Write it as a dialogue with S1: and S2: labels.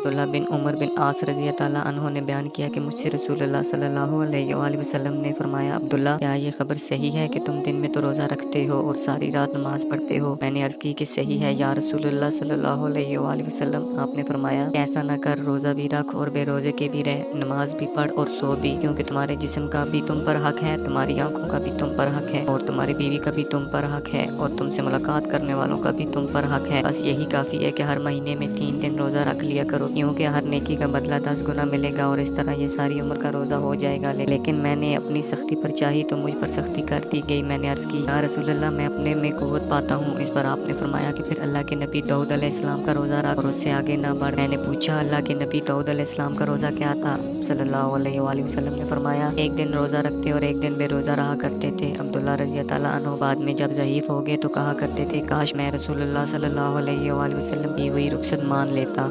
S1: عبداللہ بن عمر بن عاص رضی اللہ عنہ نے بیان کیا کہ مجھ سے رسول اللہ صلی اللہ علیہ وآلہ وسلم نے فرمایا، عبداللہ کیا یہ خبر صحیح ہے کہ تم دن میں تو روزہ رکھتے ہو اور ساری رات نماز پڑھتے ہو؟ میں نے عرض کی کہ صحیح ہے یا رسول اللہ صلی اللہ علیہ وآلہ وسلم۔ آپ نے فرمایا کہ ایسا نہ کر، روزہ بھی رکھ اور بے روزے کے بھی رہ، نماز بھی پڑھ اور سو بھی، کیونکہ تمہارے جسم کا بھی تم پر حق ہے، تمہاری آنکھوں کا بھی تم پر حق ہے، اور تمہاری بیوی کا بھی تم پر حق ہے، اور تم سے ملاقات کرنے والوں کا بھی تم پر حق ہے۔ بس یہی کافی ہے کہ ہر مہینے میں 3 دن روزہ رکھ لیا کرو، کیونکہ ہر نیکی کا بدلہ 10 گنا ملے گا، اور اس طرح یہ ساری عمر کا روزہ ہو جائے گا۔ لیکن میں نے اپنی سختی پر چاہی تو مجھ پر سختی کر دی گئی۔ میں نے عرض کی، یا رسول اللہ میں اپنے میں قوت پاتا ہوں۔ اس پر آپ نے فرمایا کہ پھر اللہ کے نبی داؤد علیہ السلام کا روزہ رکھ اور اس سے آگے نہ بڑھ۔ میں نے پوچھا، اللہ کے نبی داؤد علیہ السلام کا روزہ کیا تھا؟ صلی اللہ علیہ وآلہ وسلم نے فرمایا، 1 دن روزہ رکھتے اور 1 دن بے روزہ رہا کرتے تھے۔ عبداللہ رضی اللہ عنہ بعد میں جب ضعیف ہو گئے تو کہا کرتے تھے، کاش میں رسول اللہ صلی اللہ علیہ وآلہ وسلم کی ہوئی رخصت مان لیتا۔